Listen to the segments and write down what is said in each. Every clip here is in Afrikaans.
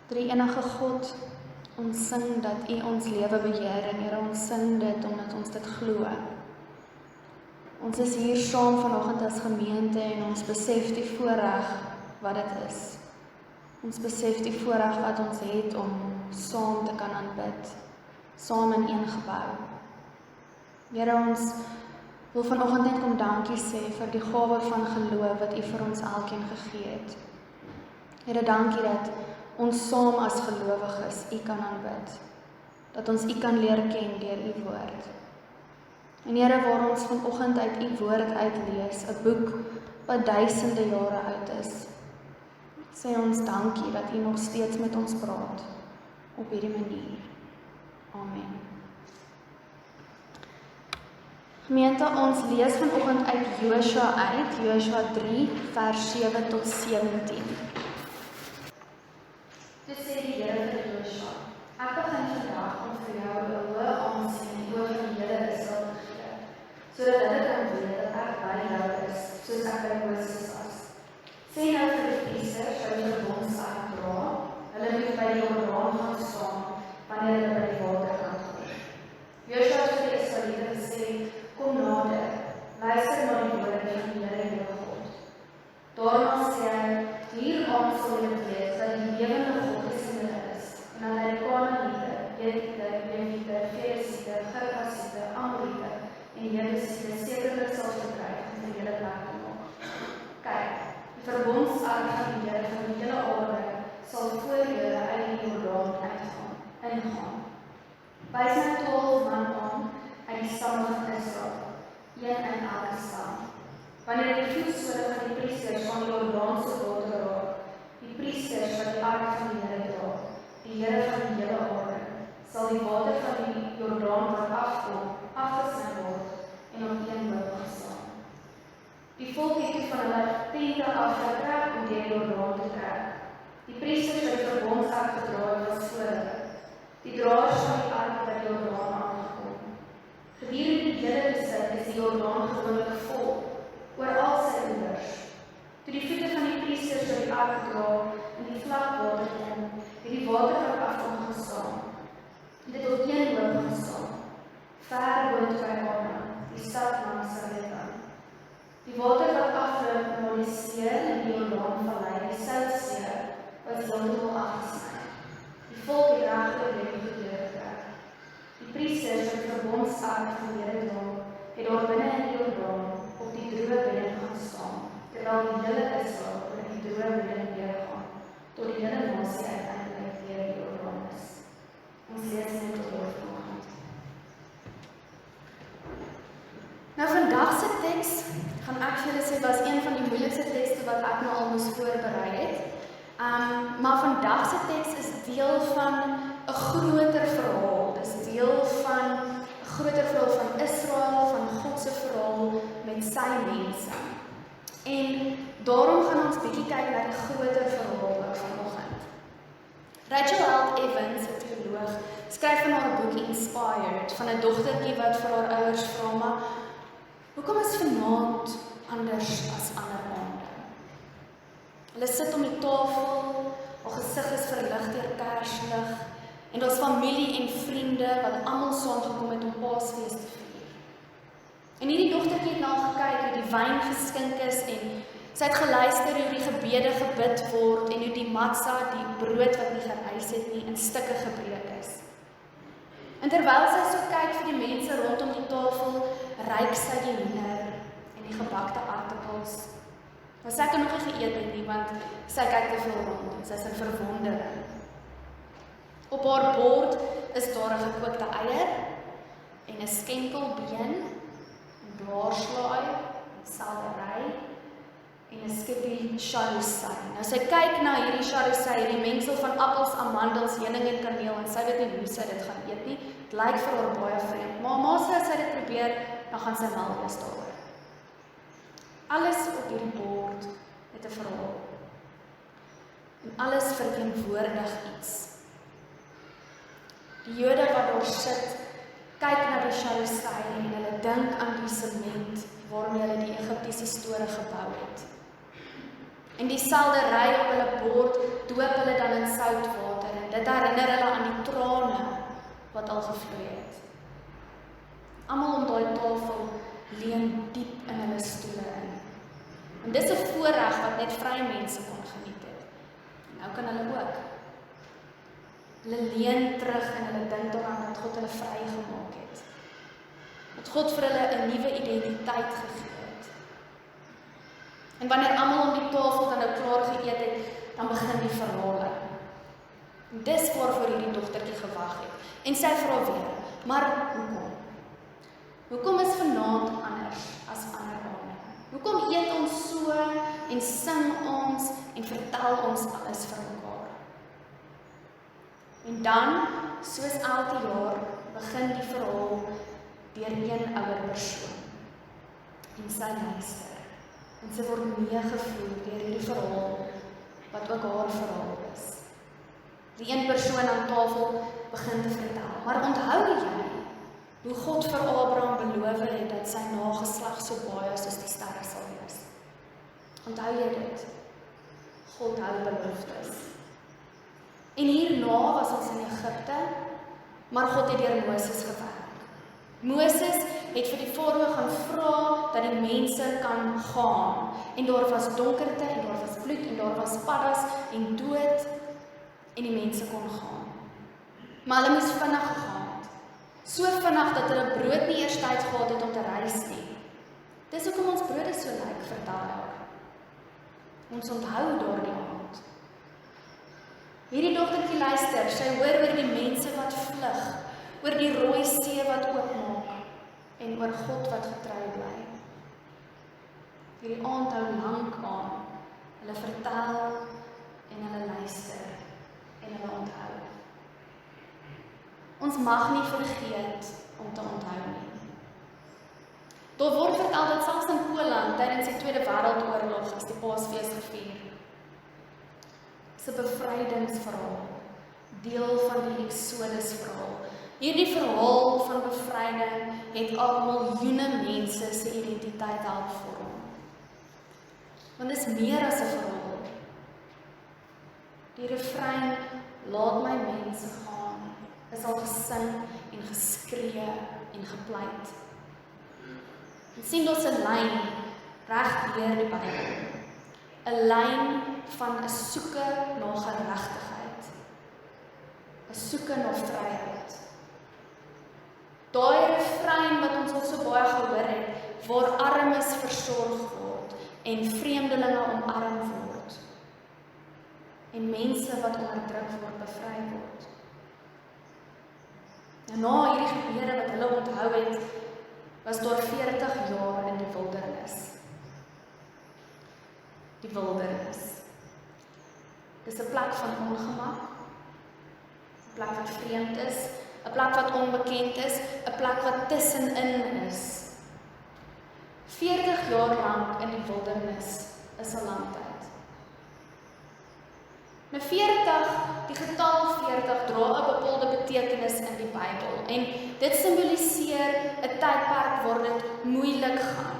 Drie-enige God, ons sing dat U ons lewe beheer en Here, ons sing dit omdat ons dit glo. Ons is hier saam vanoggend as gemeente en ons besef die voorreg wat dit is. Ons besef die voorreg wat ons het om saam te kan aanbid, saam in een gebou. Here, ons wil vanoggend net kom dankie sê vir die gawe van geloof wat U vir ons elkeen gegee het. Here, dankie dat ons saam as gelowiges U kan aanbid, dat ons U kan leer ken deur U woord. En Here, waar ons vanoggend uit U woord uitlees, 'n boek wat duisende jare oud is, sê ons dankie dat U nog steeds met ons praat op hierdie manier. Amen. Gemeente, ons lees vanoggend uit Josua 3, vers 7 tot 17. Toe sê die Here vir Josua, ek begin vandag om vir jou 'n hoë aansien oor van die hele Israel te gee, sodat hulle kan weet dat ek by jou is, soos ek by Moses was. Sê nou vir die priesters, wat die verbondsark dra, hulle moet by die Jordaan gaan staan, wanneer hulle by die waterkant kom. Josua het vir die Israeliete gesê, kom nader, luister na die woorde van die Here jou God. Daarna sê hy, hieraan sal julle weet dat die lewende God tussen julle is, en dat hy die Kanaaniete, Hetiete, Lewiete, Feresiete, Girgasiete, Amoriete en Jebusiete sekerlik sal verdryf om vir julle plek te maak. Kyk, die verbondsark van die Here van die hele aarde sal voor julle uit die Jordaan ingaan. Wys my 12 man aan uit die stamme van Israel, een in elke stam. Wanneer die voetsole van die priesters van die Jordaanse water raak, die priesters wat die ark van die Here dra, die Here van die hele aarde, sal die water van die Jordaan wat afkom, afgesny word en op een hoop gaan staan. Die volk het toe van hulle tente afgetrek om deur die Jordaan te trek. Die priesters wat die verbondsark gedra het, was voor hulle. Die draers van die ark het by die Jordaan aangekom. Gedurende die hele besit is die Jordaan gewoonlik vol, oor al sy oewers. Toe die voete van die priesters wat die ark dra in die vlakwater kom, het die waterkant afkom gestaan. Dit op een hoop gestaan, ver boot by Arna, die stad langs Sarepta. Die water wat afloop na die see in die Jordaanvallei, die Soutsee, was heeltemal afgesny. Die volk het regtig deur die deur getrek. Die priesters wat die verbondsark van die Here dra, het daar binne in die Jordaan op die droë bedding gaan staan, terwyl die hele Israel oor die droë bedding deurgaan, tot die hele nasie uiteindelik deur die Jordaan is. Ons lees net tot hier vanoggend. Nou vandag se teks, gaan ek vir julle sê, was een van die moeilikste tekste wat ek nou al moes voorberei het. Maar vandag se teks is deel van 'n groter verhaal. Dis deel van 'n groter verhaal van Israel, van God se verhaal met sy mense. En daarom gaan ons bietjie kyk na die groter verhaal ook vanoggend. Rachel Held Evans, 'n teoloog, skryf in haar boek Inspired van 'n dogtertjie wat vir haar ouers vra, maar hoekom is vanaand anders as ander aande? Hulle sit om die tafel, haar gesig is verlig deur kerslig, en daar's familie en vriende wat almal saamgekom het om Paasfees te vier. En hierdie dogtertjie het na haar gekyk hoe die wyn geskink is en sy het geluister hoe die gebede gebid word en hoe die matza, die brood wat nie gereis het nie, in stukke gebreek is. En terwyl sy so kyk vir die mense rondom die tafel, ruik sy die hoender en die gebakte aartappels. Maar sy kan nog nie geëet het nie, want sy kyk te veel rond en sy is in verwondering. Op haar bord is daar 'n gekookte eier en 'n skenkelbeen, 'n blaarslaai, seldery en 'n skippie charousai. Nou sy kyk na hierdie charousai, hierdie mengsel van appels, amandels, heuning en kaneel, en sy weet nie hoe sy dit gaan eet nie. Dit lyk vir haar baie vreemd, maar as sy dit probeer, dan gaan sy mal wees daaroor. Alles op hierdie bord het 'n verhaal. En alles verteenwoordig iets. Die Jode wat daar sit, kyk na die charousai en hulle dink aan die sement waarmee hulle die Egiptiese store gebou het. En die seldery op hulle bord doop hulle dan in soutwater en dit herinner hulle aan die trane wat al gevloei het. Almal om daai tafel leun diep in hulle stoele in. En dis 'n voorreg wat net vrye mense kon geniet het. Nou kan hulle ook. Hulle leun terug en hulle dink daaraan dat God hulle vrygemaak het. Dat God vir hulle 'n nuwe identiteit gegee het. En wanneer almal om die tafel dan nou klaar geëet het, dan begin die verhale. En dis waarvoor hierdie dogtertjie gewag het. En sy vra weer, maar hoekom? Hoekom is vanaand anders as ander aande? Hoekom eet ons so en sing ons en vertel ons alles vir mekaar? En dan, soos elke jaar, begin die verhaal deur een ouer persoon. En sy luister. En sy word meegevoer deur hierdie verhaal, wat ook haar verhaal is. Die een persoon aan tafel begin te vertel. Maar onthou jy, hoe God vir Abraham beloof het, dat sy nageslag so baie soos die sterre sal wees? Onthou jy dit? God hou beloftes. En hierna was ons in Egipte, maar God het deur Moses gewerk. Moses het vir die farao gaan vra dat die mense kan gaan. En daar was donkerte, en daar was bloed, en daar was paddas, en dood, en die mense kon gaan. Maar hulle moes vinnig gegaan het. So vinnig dat hulle brood nie eers tyd gehad het om te reis nie. Dis hoekom ons brode so lyk, vertel ek. Ons onthou daardie aand. Hierdie dogtertjie luister, sy hoor oor die mense wat vlug, oor die Rooi See wat oopmaak, en oor God wat getrou bly. Hierdie aand hou lank aan, hulle vertel, en hulle luister, en hulle onthou. Ons mag nie vergeet om te onthou nie. Daar word vertel dat selfs in Poland tydens die Tweede Wêreldoorlog as die Paasfees gevier. Dis 'n bevrydingsverhaal, deel van die Exodus-verhaal. Hierdie verhaal van bevryding het al miljoene mense se identiteit help vorm. Want dit is meer as 'n verhaal. Die refrein, laat my mense gaan, is al gesing en geskree en gepleit. En sien ons 'n lyn reg deur die Bybel. 'n Lyn van 'n soeke na geregtigheid. 'n Soeke na vryheid. Daai refrein wat ons al so baie gehoor het, waar armes versorg word en vreemdelinge omarm word. En mense wat onderdruk word, bevry word. En na hierdie gebeure wat hulle onthou het, was daar 40 jaar in die wildernis. Die wildernis. Dis 'n plek van ongemak, 'n plek wat vreemd is, 'n plek wat onbekend is, 'n plek wat tussenin is. 40 jaar lank in die wildernis is 'n lang tyd. Nou 40, die getal 40 dra 'n bepaalde betekenis in die Bybel en dit simboliseer 'n tydperk waar dit moeilik gaan.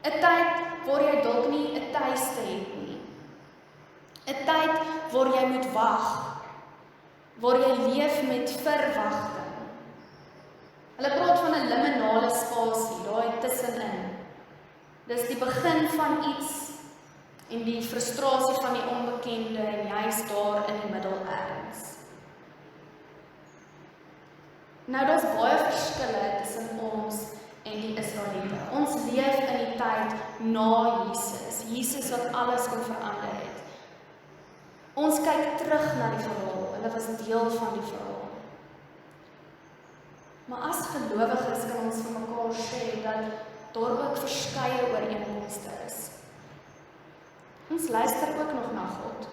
'n Tyd waar jy dalk nie 'n tuiste het nie. 'n Tyd waar jy moet wag, waar jy leef met verwagting. Hulle praat van 'n liminale spasie, daai tussenin. Dis die begin van iets en die frustrasie van die onbekende en juis daar in die middel ergens. Nou daar's baie verskille tussen ons en die Israeliete. Ons leef in die tyd na Jesus. Jesus wat alles kon verander het. Ons kyk terug na die verhaal. Hulle was deel van die verhaal. Maar as gelowiges kan ons vir mekaar sê dat daar ook verskeie ooreenkomste is. Ons luister ook nog na God,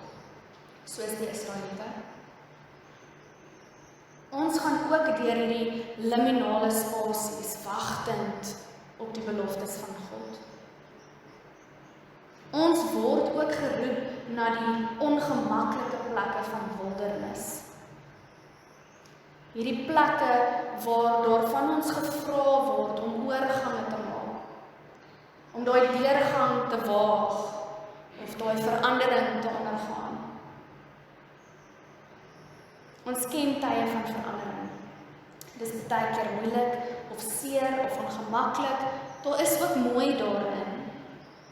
soos die Israeliete. Ons gaan ook deur hierdie liminale spasies, wagtend op die beloftes van God. Ons word ook geroep na die ongemaklike plekke van wildernis. Hierdie plekke waar daar van ons gevra word om oorgange te maak, om daai deurgang te waag, of daai verandering te ondergaan. Ons ken tye van verandering. Dis baie keer moeilik, of seer, of ongemaklik. Daar is ook mooi daarin.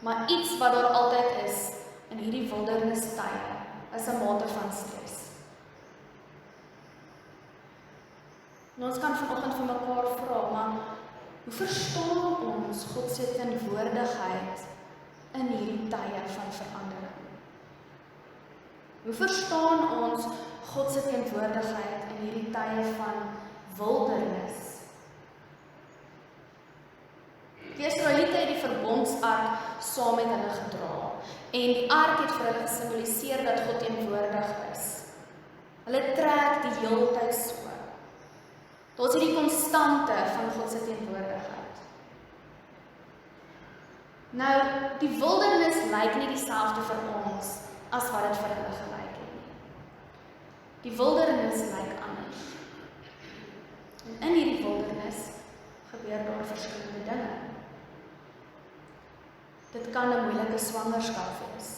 Maar iets wat daar altyd is, in hierdie wildernistye, is 'n mate van stres. En ons kan vanoggend vir mekaar vra, maar hoe verstaan ons God se teenwoordigheid in hierdie tye van verandering? Hoe verstaan ons God se teenwoordigheid in hierdie tye van wildernis? Die Israeliete het die verbondsark saam met hulle gedra en die ark het vir hulle gesimboliseer dat God teenwoordig is. Hulle trek die heeltyd so. Dit is die konstante van God se teenwoordigheid. Nou, die wildernis lyk nie dieselfde vir ons as wat dit vir hulle gelyk het nie. Die wildernis lyk anders. En in hierdie wildernis gebeur daar verskillende dinge. Dit kan 'n moeilike swangerskap wees.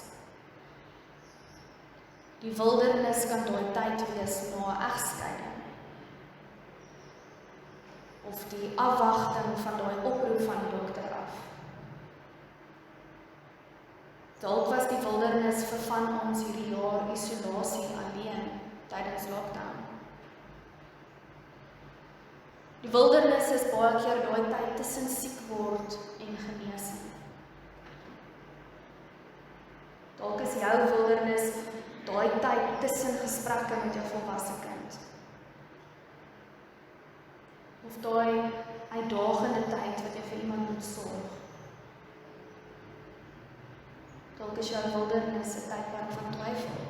Die wildernis kan daai tyd wees na 'n egskeiding. Of die afwagting van daai oproep van die dokter af. Dalk was die wildernis vir van ons hierdie jaar isolasie alleen tydens lockdown. Die wildernis is baie keer daai tyd tussen siek word en genesing. Dalk is jou wildernis daai tyd tussen gesprekke met jou volwasse kind. Of daai uitdagende tyd wat jy vir iemand moet sorg. Dalk is jou wildernis 'n tydperk van twyfel.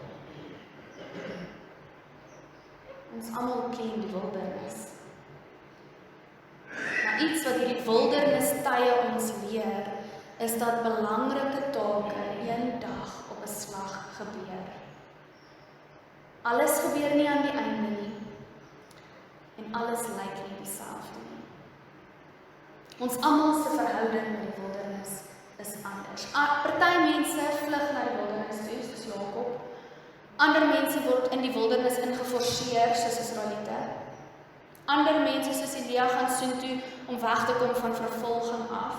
Ons almal ken die wildernis. Maar iets wat hierdie wildernis tye ons leer, is dat belangrike take eendag op 'n slag gebeur. Alles gebeur nie aan die einde nie. En alles lyk nie dieselfde nie. Ons almal se verhouding met die wildernis is anders. Party mense vlug na die wildernis toe, soos Jakob. Ander mense word in die wildernis ingeforseer, soos Israeliete. Ander mense soos Elia gaan soontoe om weg te kom van vervolging af.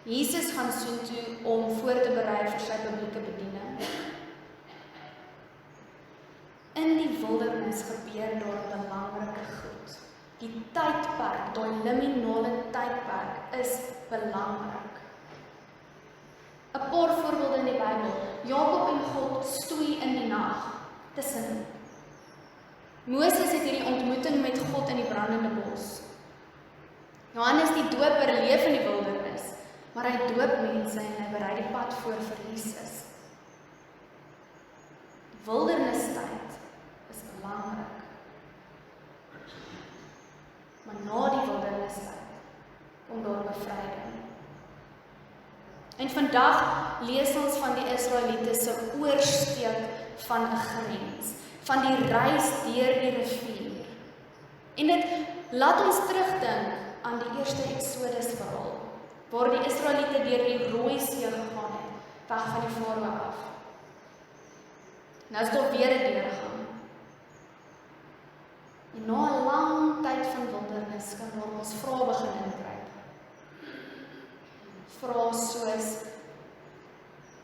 Jesus gaan soontoe om voor te berei vir sy publieke bediening. In die wildernis gebeur daar belangrike goed. Die tydperk, daai liminale tydperk is belangrik. 'n Paar voorbeelde in die Bybel. Jakob en God stoei in die nag tussen. Moses het hierdie ontmoeting met God in die brandende bos. Johannes die doper leef in die wildernis, maar hy doop mense en hy berei die pad voor vir Jesus. Wildernistyd is belangrik. Maar na die wildernistyd kom daar bevryding. En vandag lees ons van die Israeliete se oorsteek van 'n grens, van die reis deur die rivier. En dit laat ons terugdink aan die eerste Exodus verhaal, waar die Israeliete deur die Rooi See gegaan het, weg van die Farao af. Nou is daar weer 'n deurgang. En na 'n lang tyd van wildernis kan ons vrae begin ingryp. Vrae soos,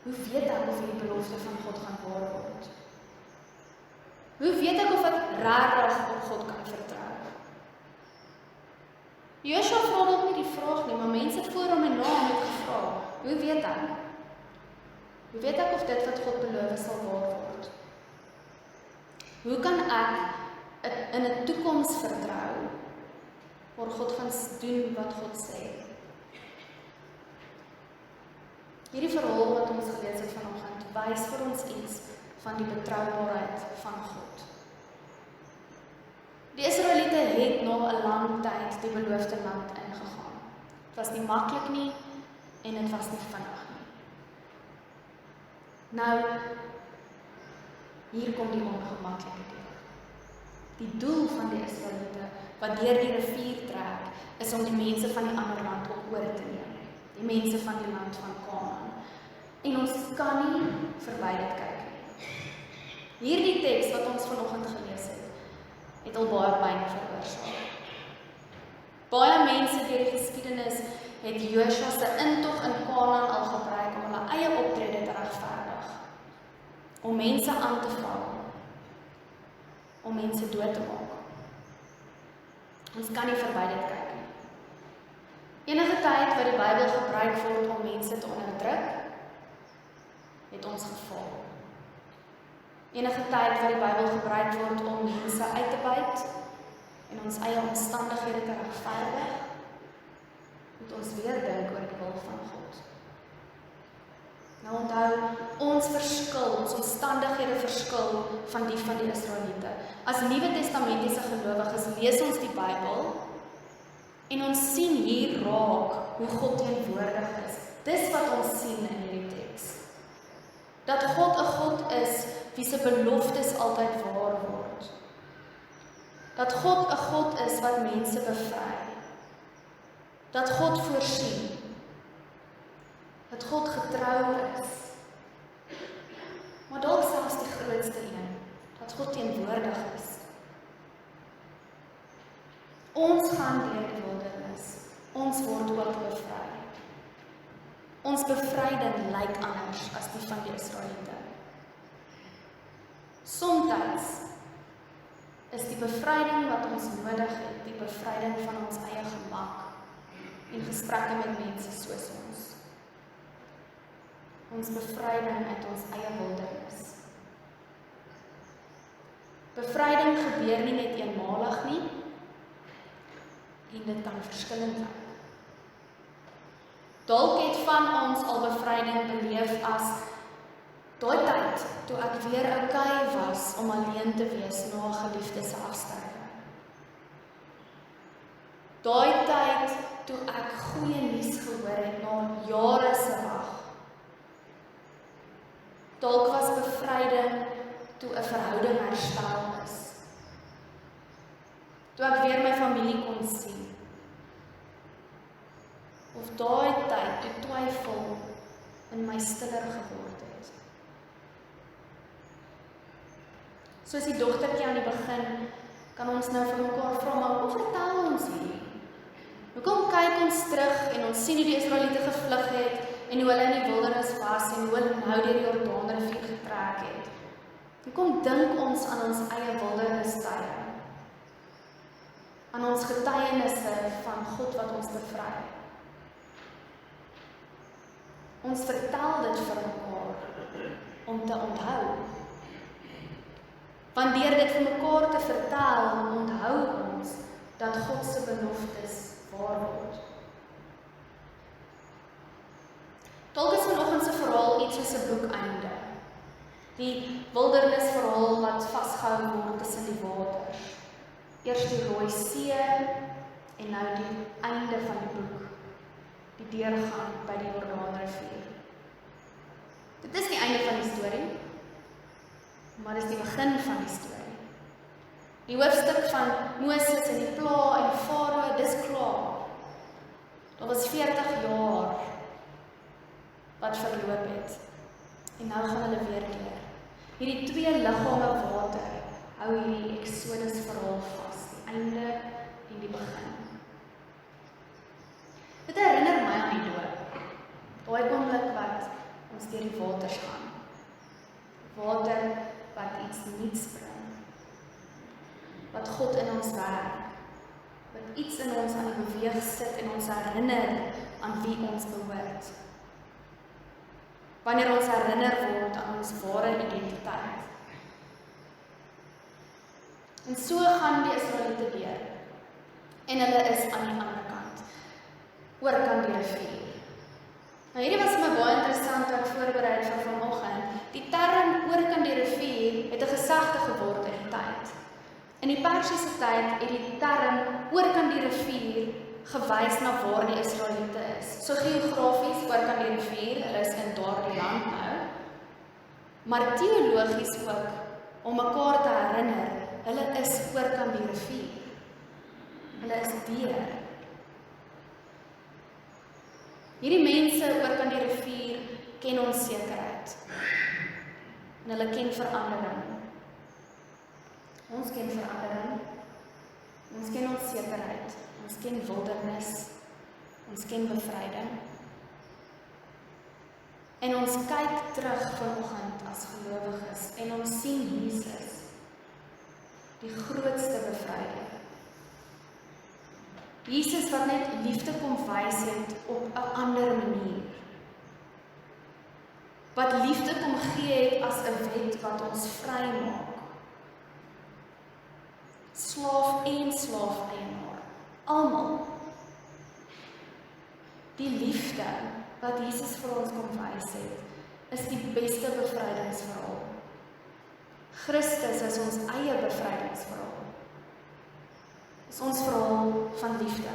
hoe weet ek of die belofte van God gaan waar word? Hoe weet ek of ek regtig op God kan vertrou? Joshua vra dalk nie die vraag nie, maar mense voor hom en na hom het gevra, hoe weet ek? Hoe weet ek of dit wat God beloof sal waar word? Hoe kan ek in 'n toekoms vertrou waar God gaan doen wat God sê? Hierdie verhaal wat ons gelees het vanoggend wys vir ons iets van die betroubaarheid van God. Die Israeliete het na 'n lang tyd die beloofde land ingegaan. Dit was nie maklik nie en dit was nie vinnig nie. Nou, hier kom die ongemaklike deel. Die doel van die Israeliete wat deur die rivier trek, is om die mense van die ander land ook oor te neem. Die mense van die land van Kanaan. En ons kan nie verby dit kyk nie. Hierdie teks wat ons vanoggend gelees het al baie pyn veroorsaak. Baie mense deur die geskiedenis het Josua se intog in Kanaan al gebruik om hulle eie optrede te regverdig, om mense aan te val, om mense dood te maak. Ons kan nie verby dit kyk nie. Enige tyd wat die Bybel gebruik word om mense te onderdruk, het ons gefaal. Enige tyd wat die Bybel gebruik word om mense uit te buit en ons eie omstandighede te regverdig, moet ons weer dink oor die wil van God. Nou onthou, ons verskil, ons omstandighede verskil van die Israeliete. As Nuwe Testamentiese gelowiges lees ons die Bybel en ons sien hier raak hoe God teenwoordig is. Dis wat ons sien in hierdie teks. Dat God 'n God is wie se beloftes altyd waar word. Dat God 'n God is wat mense bevry. Dat God voorsien. Dat God getrou is. Maar dalk selfs die grootste een, dat God teenwoordig is. Ons gaan deur die wildernis. Ons word ook bevry. Ons bevryding lyk anders as die van die Israeliete. Somtyds is die bevryding wat ons nodig het, die bevryding van ons eie gemak en gesprekke met mense soos ons. Ons bevryding uit ons eie wildernis. Bevryding gebeur nie net eenmalig nie, en dit kan verskillend lyk. Dalk het van ons al bevryding beleef as daai tyd, toe ek weer okay was om alleen te wees na 'n geliefde se afsterwe. Daai tyd, toe ek goeie nuus gehoor het na jare se wag. Dalk was bevryding toe 'n verhouding herstel is. Toe ek weer my familie kon sien. Of daai tyd, toe twyfel in my stiller geword het. Soos die dogtertjie aan die begin, kan ons nou vir mekaar vra, maar hoe vertel ons hier? Hoekom kyk ons terug en ons sien hoe die Israeliete gevlug het en hoe hulle in die wildernis was en hoe hulle nou deur die Jordaanrivier getrek het? Hoekom dink ons aan ons eie wildernisstye? Aan ons getuienisse van God wat ons bevry? Ons vertel dit vir mekaar om te onthou. Want deur dit vir mekaar te vertel, onthou ons dat God se beloftes waar word. Dalk is vanoggend se verhaal iets soos 'n boekeinde. Die wildernisverhaal wat vasgehou word tussen die waters. Eers die Rooi See en nou die einde van die boek. Die deurgang by die Jordaanrivier. Dit is die einde van die storie, maar dit is die begin van die storie. Die hoofstuk van Moses en die pla en Farao, dis klaar. Daar was 40 jaar wat verloop het. En nou gaan hulle weer deur. Hierdie twee liggame water hou hierdie Exodus verhaal vas, die einde en die begin. Dit herinner my aan die doop. Daai oomblik wat ons deur die waters gaan. Water wat iets nuuts bring. Wat God in ons werk. Wat iets in ons aan die beweeg sit en ons herinner aan wie ons behoort. Wanneer ons herinner word aan ons ware identiteit. En so gaan die Israeliete deur. En hulle is aan die ander kant. Oorkant die rivier. Nou hierdie was my baie interessant wat ek voorberei het vir vanoggend. Die term oorkant die rivier het 'n gesegde geword in die tyd. In die Persiese tyd het die term oorkant die rivier gewys na waar die Israeliete is. So geografies oorkant die rivier, hulle is in daardie land nou. Maar teologies ook om mekaar te herinner, hulle is oorkant die rivier. Hulle is deur. Hierdie mense oorkant die rivier ken onsekerheid. En hulle ken verandering. Ons ken verandering. Ons ken onsekerheid. Ons ken wildernis. Ons ken bevryding. En ons kyk terug vanoggend as gelowiges en ons sien Jesus, die grootste bevryder. Jesus wat net liefde kom wys het op 'n ander manier. Wat liefde kom gee het as 'n wet wat ons vry maak. Slaaf en slaaf-eienaar, almal. Die liefde wat Jesus vir ons kom wys het, is die beste bevrydingsverhaal. Christus is ons eie bevrydingsverhaal. Is ons verhaal van liefde.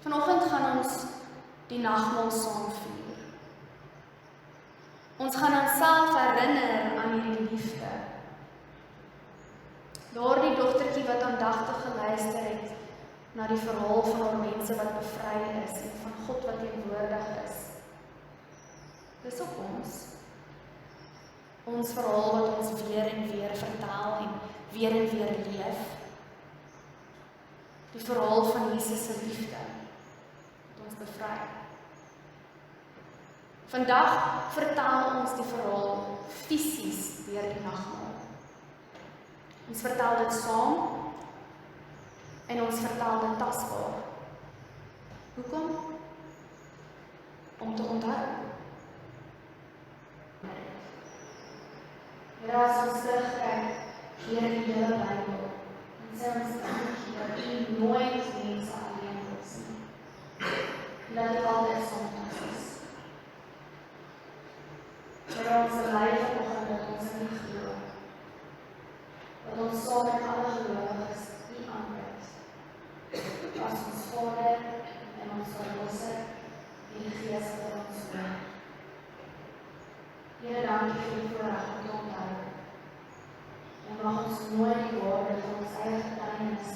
Vanoggend gaan ons die nagmaal saam vier. Ons gaan onsself herinner aan hierdie liefde. Daardie dogtertjie wat aandagtig geluister het na die verhaal van haar mense wat bevry is en van God wat teenwoordig is. Dis op ons. Ons verhaal wat ons weer en weer vertel en weer leef. Die verhaal van Jesus se liefde wat ons bevry. Vandag vertel ons die verhaal fisies deur die nagmaal. Ons vertel dit saam en ons vertel dit tasbaar. Hoekom? Om te onthou. As ons terugkyk deur die hele Bybel, en sê ons dankie dat U nooit mense alleen los nie. Dat U altyd saam met ons is. Vir ons bely vanoggend dat ons in U glo. Dat ons saam met alle gelowiges U aanbid. As ons Vader en ons Verlosser, die Gees wat ons woon. Here, dankie vir die voorreg om te onthou. En mag ons nooit die waarde van ons eie getuienis